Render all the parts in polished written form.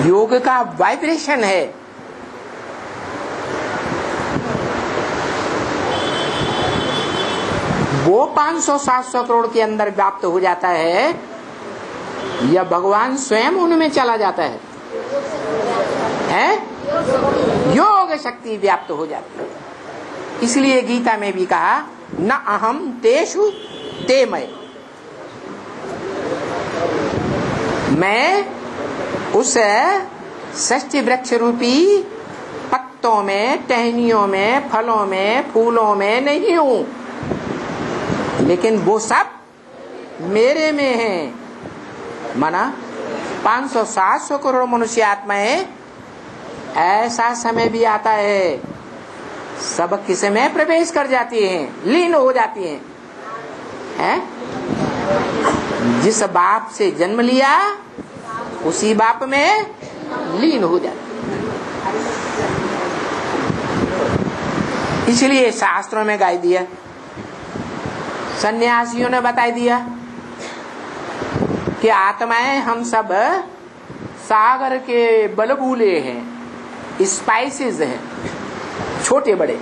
योग का वाइब्रेशन है। वो 500-700 करोड़ के अंदर व्याप्त हो जाता है या भगवान स्वयं उनमें चला जाता है? योग शक्ति व्याप्त हो जाती है। इसलिए गीता में भी कहा न अहम तेषु ते मैं उस षष्ठी वृक्ष रूपी पत्तों में, टहनियों में, फलों में, फूलों में नहीं हूं, लेकिन वो सब मेरे में है। माना 500-700 करोड़ मनुष्य आत्माएं, ऐसा समय भी आता है सब किस में प्रवेश कर जाती हैं, लीन हो जाती हैं। जिस बाप से जन्म लिया उसी बाप में लीन हो जाती। इसलिए शास्त्रों में गाई दिया, सन्यासियों ने बता दिया कि आत्माएं हम सब सागर के बलबूले हैं, स्पाइसेस हैं, छोटे बड़े,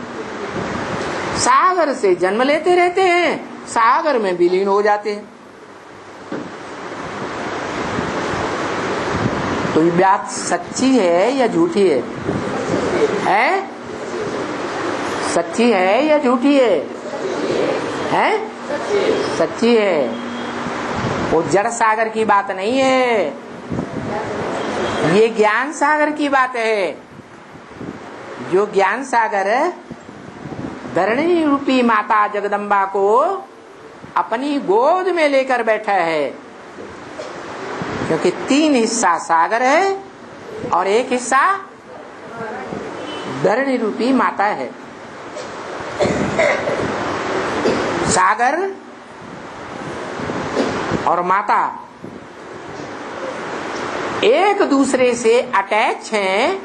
सागर से जन्म लेते रहते हैं, सागर में विलीन हो जाते हैं। तो ये बात सच्ची है या झूठी है? सच्ची है या झूठी है? सच्ची है। वो जड़ सागर की बात नहीं है, ये ज्ञान सागर की बात है। जो ज्ञान सागर धरणी रूपी माता जगदम्बा को अपनी गोद में लेकर बैठा है, क्योंकि 3 हिस्सा सागर है और 1 हिस्सा धरणी रूपी माता है। सागर और माता एक दूसरे से अटैच हैं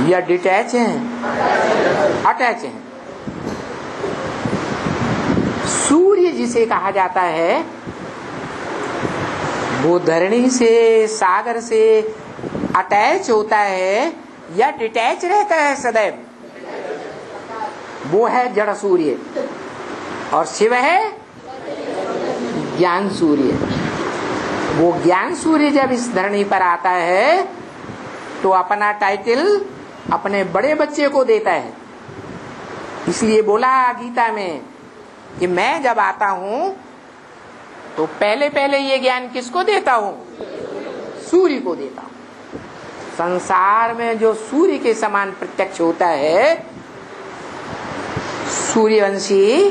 या डिटैच हैं? अटैच हैं। सूर्य जिसे कहा जाता है वो धरणी से, सागर से अटैच होता है या डिटैच रहता है सदैव? वो है जड़ सूर्य। और शिव है ज्ञान सूर्य। वो ज्ञान सूर्य जब इस धरणी पर आता है तो अपना टाइटल अपने बड़े बच्चे को देता है। इसलिए बोला गीता में कि मैं जब आता हूं तो पहले ये ज्ञान किसको देता हूं? सूर्य को देता हूं। संसार में जो सूर्य के समान प्रत्यक्ष होता है, सूर्यवंशी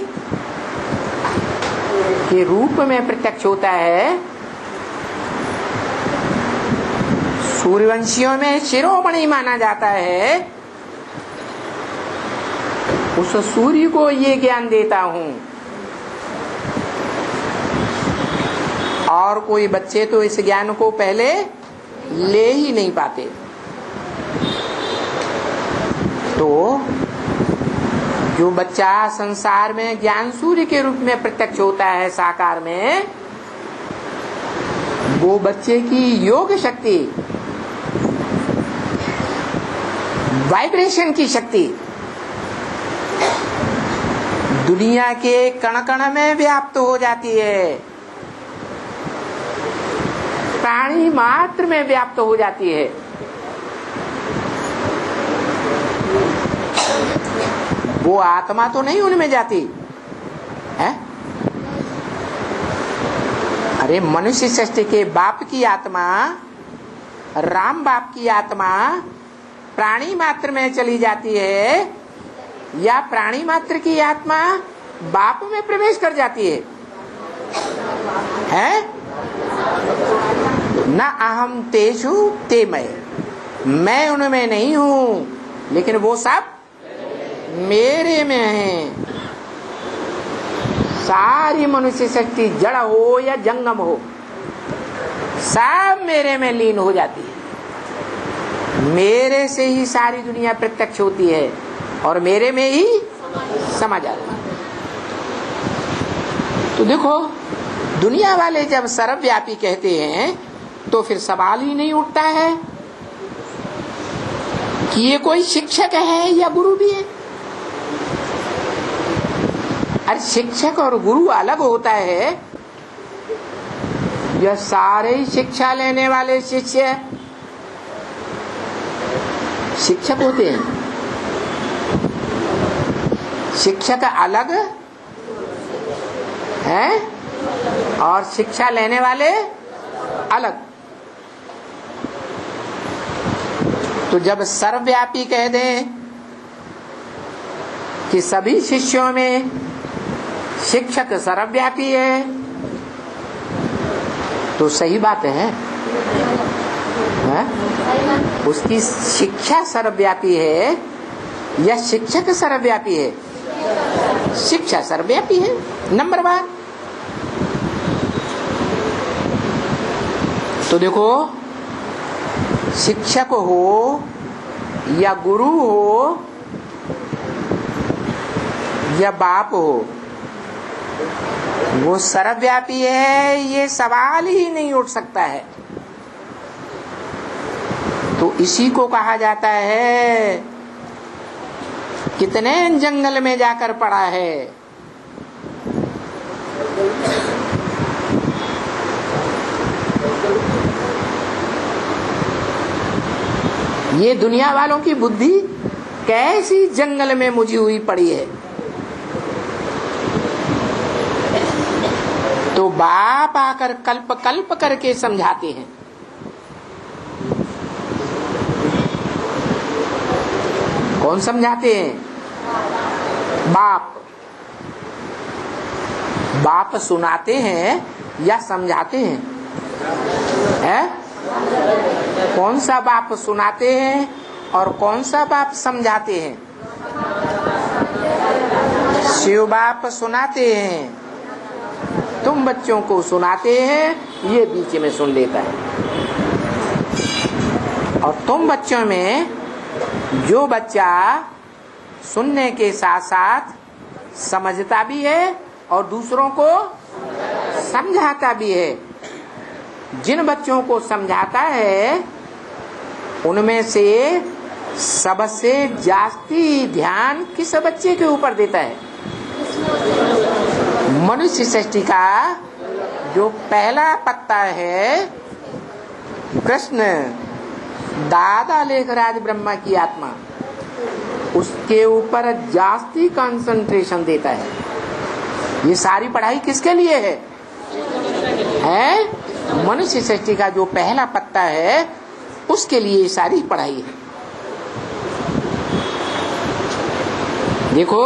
के रूप में प्रत्यक्ष होता है। सूर्यवंशियों में शिरोमणि माना जाता है। उस सूर्य को ये ज्ञान देता हूं। और कोई बच्चे तो इस ज्ञान को पहले ले ही नहीं पाते। तो जो बच्चा संसार में ज्ञान सूर्य के रूप में प्रत्यक्ष होता है साकार में, वो बच्चे की योग शक्ति, वाइब्रेशन की शक्ति दुनिया के कण कण में व्याप्त हो जाती है, प्राणी मात्र में व्याप्त हो जाती है। वो आत्मा तो नहीं उनमें जाती है। अरे मनुष्य सृष्टि के बाप की आत्मा, राम बाप की आत्मा प्राणी मात्र में चली जाती है या प्राणी मात्र की आत्मा बाप में प्रवेश कर जाती है? न अहम तेषु ते मैं उनमें नहीं हूं, लेकिन वो सब मेरे में है। सारी मनुष्य शक्ति जड़ हो या जंगम हो, सब मेरे में लीन हो जाती है। मेरे से ही सारी दुनिया प्रत्यक्ष होती है और मेरे में ही समा जाती है। तो देखो, दुनिया वाले जब सर्वव्यापी कहते हैं तो फिर सवाल ही नहीं उठता है कि ये कोई शिक्षक है या गुरु भी है। अरे शिक्षक और गुरु अलग होता है। यह सारे शिक्षा लेने वाले शिष्य शिक्षक होते हैं। शिक्षक अलग है और शिक्षा लेने वाले अलग। तो जब सर्वव्यापी कह दें कि सभी शिष्यों में शिक्षक सर्वव्यापी है तो सही बात है? उसकी शिक्षा सर्वव्यापी है या शिक्षक सर्वव्यापी है? शिक्षा सर्वव्यापी है नंबर 1। तो देखो, शिक्षक हो या गुरु हो या बाप हो, वो सर्वव्यापी है, ये सवाल ही नहीं उठ सकता है। तो इसी को कहा जाता है, कितने जंगल में जाकर पड़ा है। ये दुनिया वालों की बुद्धि कैसी जंगल में मुझी हुई पड़ी है। तो बाप आकर कल्प कल्प करके समझाते हैं। कौन समझाते हैं? बाप। बाप सुनाते हैं या समझाते हैं? कौन सा बाप सुनाते हैं और कौन सा बाप समझाते हैं? शिव बाप सुनाते हैं, तुम बच्चों को सुनाते हैं, ये बीच में सुन लेता है। और तुम बच्चों में जो बच्चा सुनने के साथ साथ समझता भी है और दूसरों को समझाता भी है, जिन बच्चों को समझाता है उनमें से सबसे जास्ती ध्यान किस बच्चे के ऊपर देता है? मनुष्य सृष्टि का जो पहला पत्ता है, कृष्ण दादा लेखराज ब्रह्मा की आत्मा, उसके ऊपर जास्ती कंसंट्रेशन देता है। ये सारी पढ़ाई किसके लिए है? मनुष्य सृष्टि का जो पहला पत्ता है उसके लिए सारी पढ़ाई है। देखो,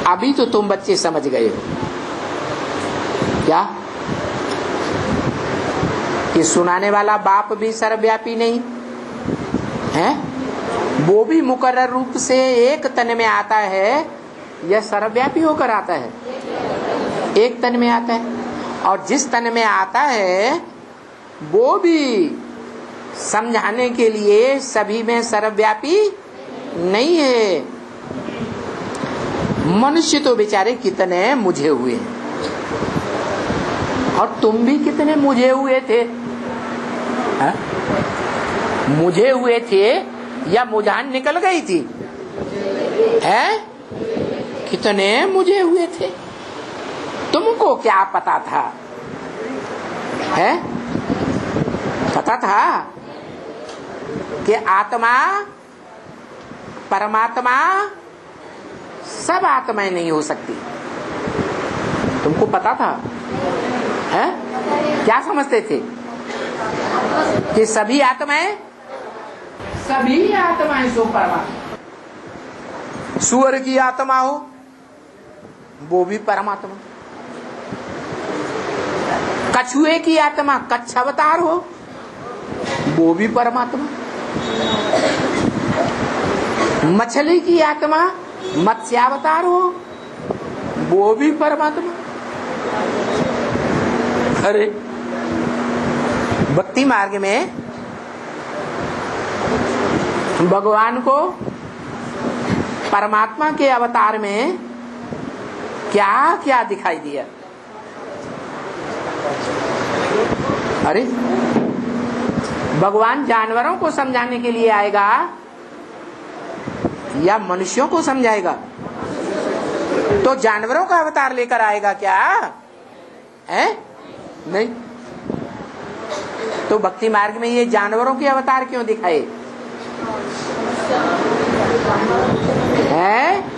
अभी तो तुम बच्चे समझ गए हो क्या कि सुनाने वाला बाप भी सर्वव्यापी नहीं है, वो भी मुकर्रर रूप से एक तन में आता है या सर्वव्यापी होकर आता है? एक तन में आता है। और जिस तन में आता है वो भी समझाने के लिए सभी में सर्वव्यापी नहीं है। मनुष्य तो बेचारे कितने मुझे हुए हैं, और तुम भी कितने मुझे हुए थे। मुझे हुए थे या मुझान निकल गई थी? कितने मुझे हुए थे। तुमको क्या पता था? पता था कि आत्मा परमात्मा सब आत्माएं नहीं हो सकती। तुमको पता था? क्या समझते थे कि सभी आत्माएं सो परमात्मा। सुअर की आत्मा हो वो भी परमात्मा, कछुए की आत्मा कच्छ अवतार हो वो भी परमात्मा, मछली की आत्मा मत्स्यावतार हो वो भी परमात्मा। अरे भक्ति मार्ग में भगवान को परमात्मा के अवतार में क्या क्या दिखाई दिया? अरे भगवान जानवरों को समझाने के लिए आएगा या मनुष्यों को समझाएगा? तो जानवरों का अवतार लेकर आएगा क्या है? नहीं। तो भक्ति मार्ग में ये जानवरों के अवतार क्यों दिखाए हैं?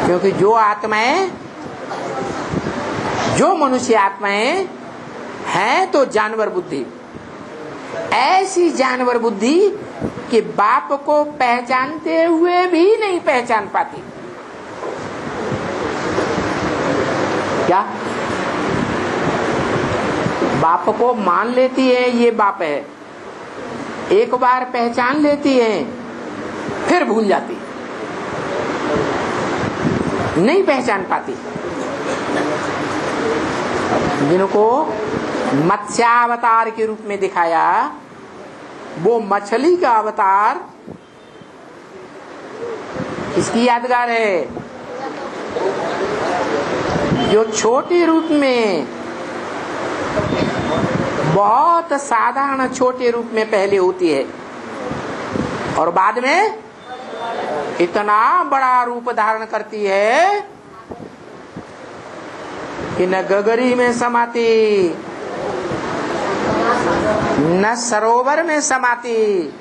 क्योंकि जो आत्माएं, जो मनुष्य आत्माएं हैं तो जानवर बुद्धि, ऐसी जानवर बुद्धि कि बाप को पहचानते हुए भी नहीं पहचान पाती। क्या बाप को मान लेती है ये बाप है, एक बार पहचान लेती है फिर भूल जाती, नहीं पहचान पाती। जिनको मत्स्यावतार के रूप में दिखाया, वो मछली का अवतार इसकी यादगार है, जो छोटे रूप में, बहुत साधारण छोटे रूप में पहले होती है और बाद में इतना बड़ा रूप धारण करती है कि न गगरी में समाती, न सरोवर में समाती,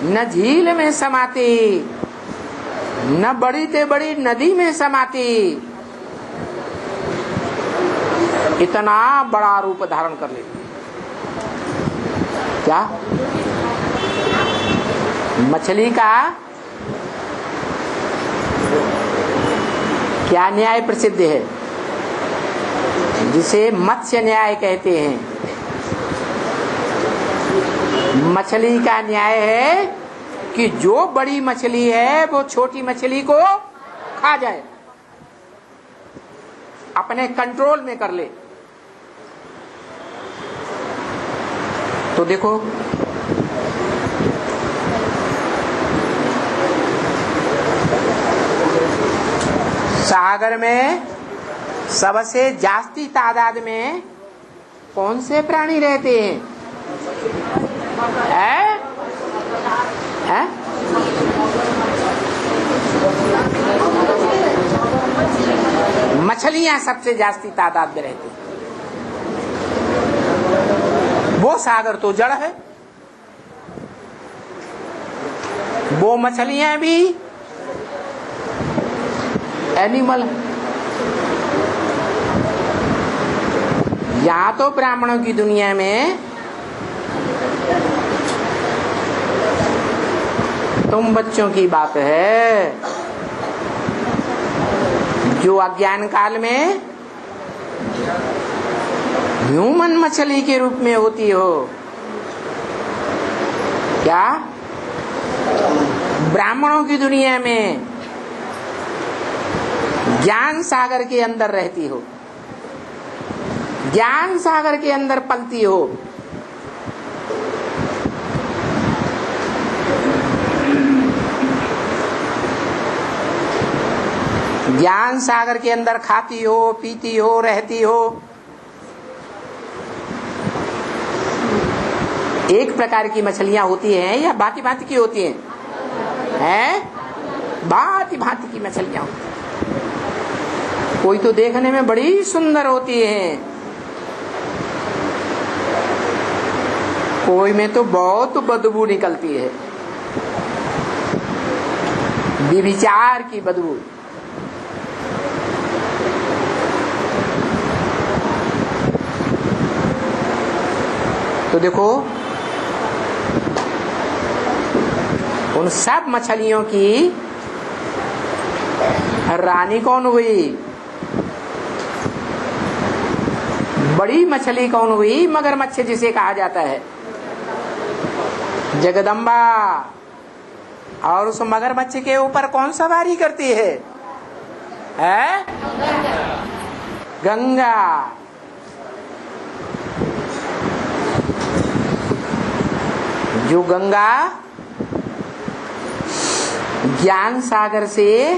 न झील में समाती, न बड़ी से बड़ी नदी में समाती, इतना बड़ा रूप धारण कर लेती। क्या मछली का क्या न्याय प्रसिद्ध है, जिसे मत्स्य न्याय कहते हैं? मछली का न्याय है कि जो बड़ी मछली है वो छोटी मछली को खा जाए, अपने कंट्रोल में कर ले। तो देखो सागर में सबसे जास्ती तादाद में कौन से प्राणी रहते हैं? मछलियां सबसे जास्ती तादाद में रहती हैं। वो सागर तो जड़ है, वो मछलियां भी एनिमल है। यहाँ तो ब्राह्मणों की दुनिया में तुम बच्चों की बात है, जो अज्ञान काल में ह्यूमन मछली के रूप में होती हो। क्या ब्राह्मणों की दुनिया में ज्ञान सागर के अंदर रहती हो, ज्ञान सागर के अंदर पलती हो। ज्ञान सागर के अंदर खाती हो, पीती हो, रहती हो। एक प्रकार की मछलियां होती हैं या भांति भांति की होती हैं? भांति भांति की मछलियां होती हैं। कोई तो देखने में बड़ी सुंदर होती है, कोई में तो बहुत बदबू निकलती है, व्यभिचार की बदबू। तो देखो उन सब मछलियों की रानी कौन हुई? बड़ी मछली कौन हुई? मगरमच्छ जिसे कहा जाता है, जगदम्बा। और उस मगरमच्छ के ऊपर कौन सवारी करती है? गंगा। जो गंगा ज्ञान सागर से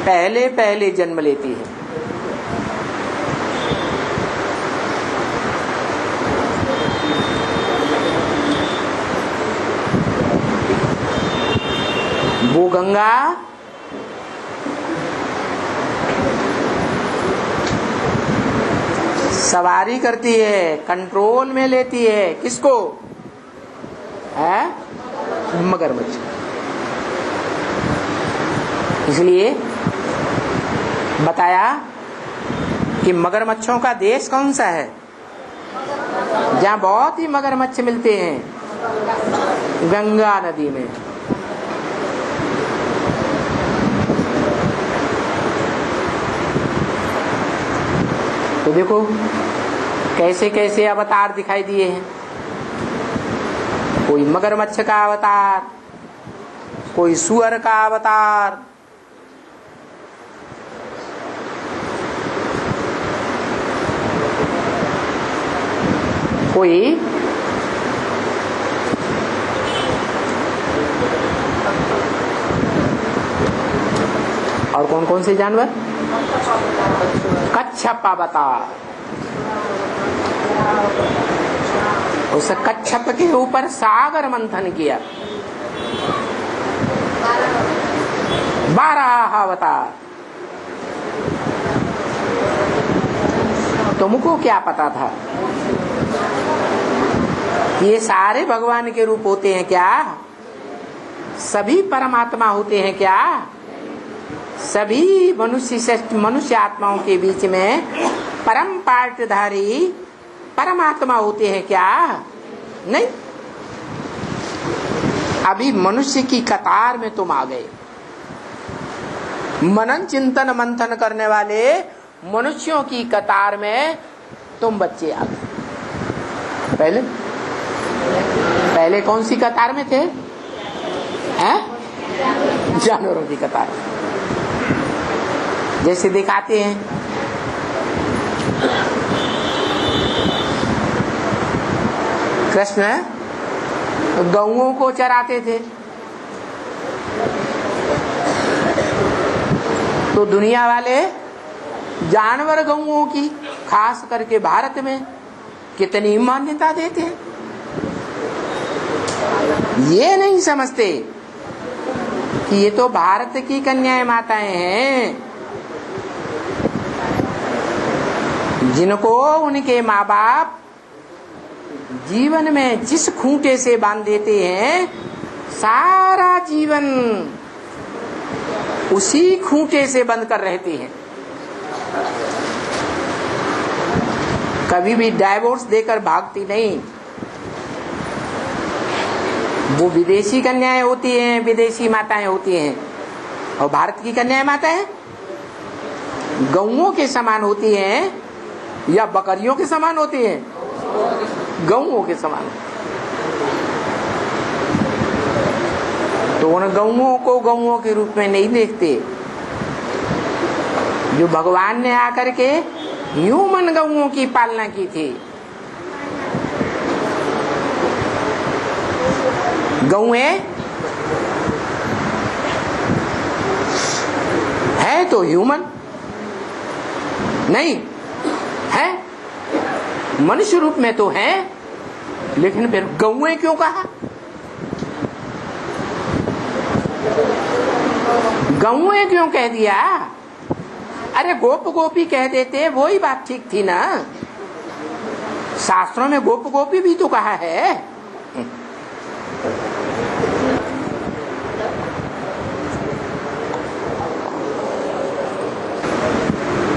पहले पहले जन्म लेती है। वो गंगा सवारी करती है, कंट्रोल में लेती है, किसको? है मगरमच्छ। इसलिए बताया कि मगरमच्छों का देश कौन सा है जहाँ बहुत ही मगरमच्छ मिलते हैं? गंगा नदी में। तो देखो कैसे कैसे अवतार दिखाई दिए हैं। कोई मगरमच्छ का अवतार, कोई सुअर का अवतार, कोई और कौन कौन से जानवर? कच्छप अवतार। उस कच्छप के ऊपर सागर मंथन किया। 12 अवतार। तुमको क्या पता था ये सारे भगवान के रूप होते हैं क्या? सभी परमात्मा होते हैं क्या? सभी मनुष्य आत्माओं के बीच में परम पाटधारी परमात्मा होते हैं क्या? नहीं। अभी मनुष्य की कतार में तुम आ गए। मनन चिंतन मंथन करने वाले मनुष्यों की कतार में तुम बच्चे आ गए। पहले कौन सी कतार में थे? हैं? जानवरों की कतार। जैसे दिखाते हैं कृष्ण गौओं को चराते थे, तो दुनिया वाले जानवर गौओं की, खास करके भारत में, कितनी मान्यता देते हैं। ये नहीं समझते कि ये तो भारत की कन्याएं माताएं हैं, जिनको उनके माँ बाप जीवन में जिस खूंटे से बांध देते हैं, सारा जीवन उसी खूंटे से बंद कर रहते हैं। कभी भी डाइवोर्स देकर भागती नहीं। वो विदेशी कन्याएं होती हैं, विदेशी माताएं होती हैं, और भारत की कन्याएं माताएं गौओं के समान होती हैं या बकरियों के समान होती हैं? गौओं के समान। तो उन गौओं को गौओं के रूप में नहीं देखते। जो भगवान ने आकर के ह्यूमन गौओं की पालना की थी। गौएं है तो ह्यूमन नहीं है, मनुष्य रूप में तो है, लेकिन फिर गौएं क्यों कहा? गौएं क्यों कह दिया? अरे गोप गोपी कह देते, वो ही बात ठीक थी ना। शास्त्रों में गोप गोपी भी तो कहा है।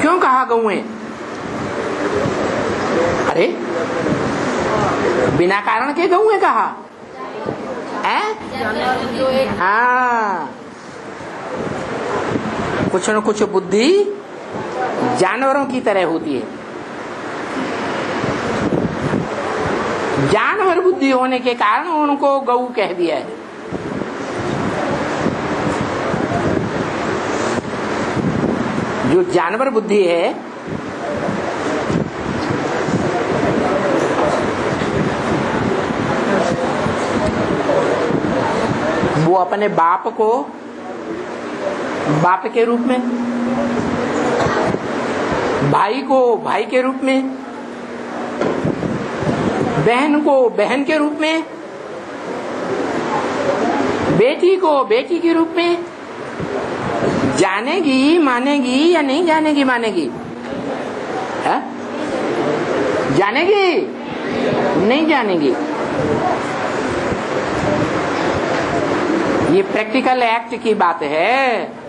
क्यों कहा गौएं? अरे बिना कारण के गौएं कहा है? हाँ, कुछ न कुछ बुद्धि जानवरों की तरह होती है। जानवर बुद्धि होने के कारण उनको गौ कह दिया है। जो जानवर बुद्धि है, वो अपने बाप को बाप के रूप में, भाई को भाई के रूप में, बहन को बहन के रूप में, बेटी को बेटी के रूप में जानेगी, मानेगी या नहीं जानेगी, मानेगी? है? जानेगी? नहीं जानेगी। ये प्रैक्टिकल एक्ट की बात है।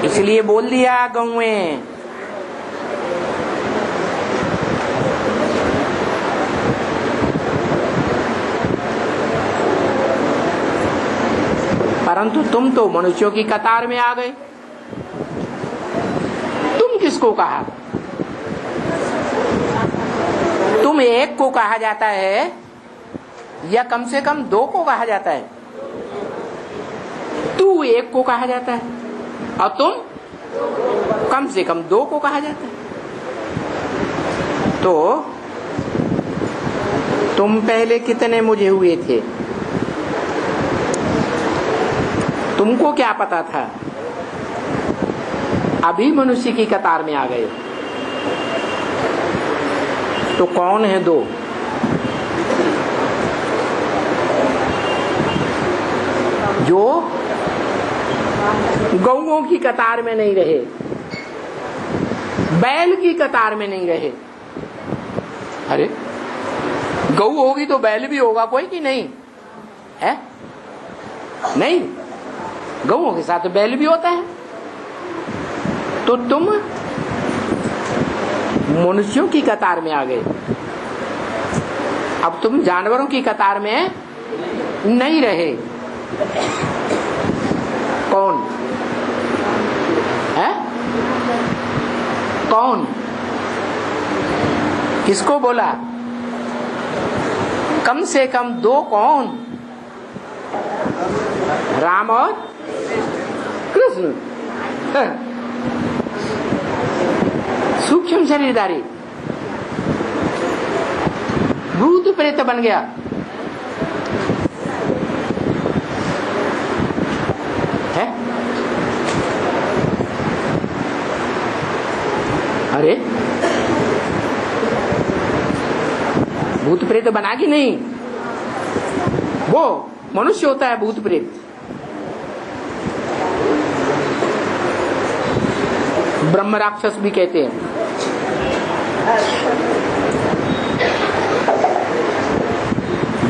इसलिए बोल दिया गौएं। परंतु तुम तो मनुष्यों की कतार में आ गए। तुम किसको कहा? तुम एक को कहा जाता है या कम से कम दो को कहा जाता है? तू एक को कहा जाता है और तुम कम से कम दो को कहा जाता है। तो तुम पहले कितने मुझे हुए थे? तुमको क्या पता था? अभी मनुष्य की कतार में आ गए। तो कौन है दो? जो गौओं की कतार में नहीं रहे, बैल की कतार में नहीं रहे। अरे गौ होगी तो बैल भी होगा कोई कि नहीं है? नहीं, गौओं के साथ बैल भी होता है। तो तुम मनुष्यों की कतार में आ गए। अब तुम जानवरों की कतार में नहीं रहे। कौन है? कौन? किसको बोला? कम से कम दो। कौन? राम और कृष्ण। सूक्ष्म शरीरधारी भूत प्रेत बन गया। है? अरे भूत प्रेत बना कि नहीं? वो मनुष्य होता है भूत प्रेत। ब्रह्म राक्षस भी कहते हैं।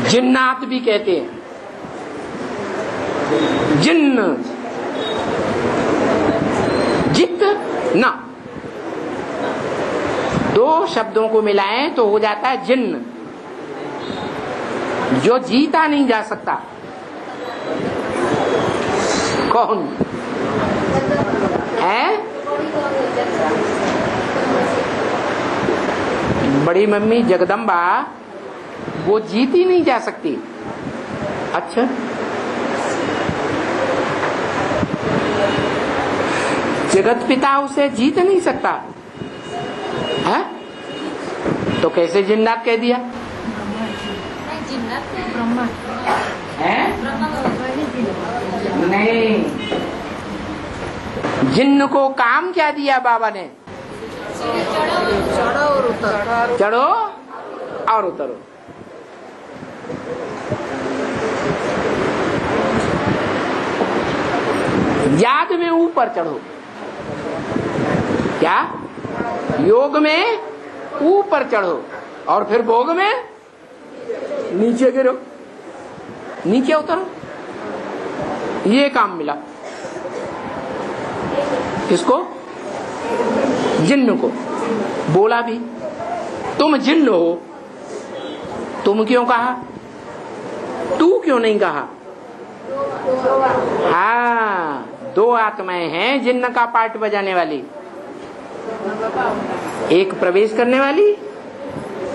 जिन्नात भी कहते हैं। जिन्न, जित ना, दो शब्दों को मिलाएं तो हो जाता है जिन्न, जो जीता नहीं जा सकता। कौन है? बड़ी मम्मी जगदम्बा, वो जीती नहीं जा सकती। अच्छा, जगत पिता उसे जीत नहीं सकता है? तो कैसे जिन्नात कह दिया? ब्रह्मा है? नहीं, जिन्न को काम क्या दिया बाबा ने? चढ़ो और उतरो। चढ़ो और उतरो। याद में ऊपर चढ़ो। क्या? योग में ऊपर चढ़ो और फिर भोग में नीचे गिरो, नीचे उतरो। ये काम मिला किसको? जिन्न को। बोला भी तुम जिन्न हो। तुम क्यों कहा? तू क्यों नहीं कहा? हाँ, दो आत्माएं हैं जिन्न का पार्ट बजाने वाली। एक प्रवेश करने वाली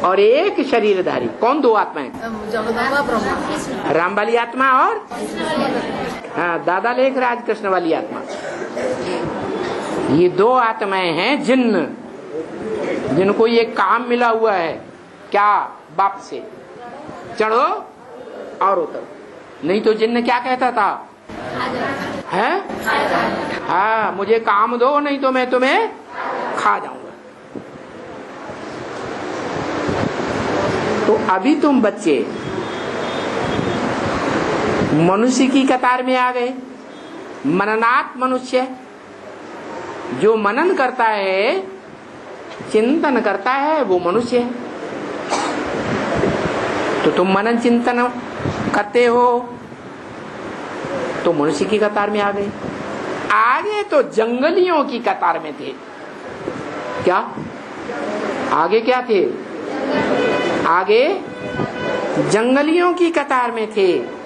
और एक शरीरधारी। कौन दो आत्माएं? जगदम्बा ब्रह्मा। राम वाली आत्मा और हाँ, दादा लेख राज कृष्ण वाली आत्मा। ये दो आत्माएं हैं जिन्न, जिनको ये काम मिला हुआ है। क्या? बाप से चढ़ो और उतरो। नहीं तो जिन्न क्या कहता था? है? हाँ, मुझे काम दो नहीं तो मैं तुम्हें खा जाऊंगा। तो अभी तुम बच्चे मनुष्य की कतार में आ गए। मननात् मनुष्य, जो मनन करता है, चिंतन करता है, वो मनुष्य है। तो तुम मनन चिंतन करते हो तो मनुष्य की कतार में आ गए। आगे तो जंगलियों की कतार में थे। क्या आगे क्या थे? आगे जंगलियों की कतार में थे।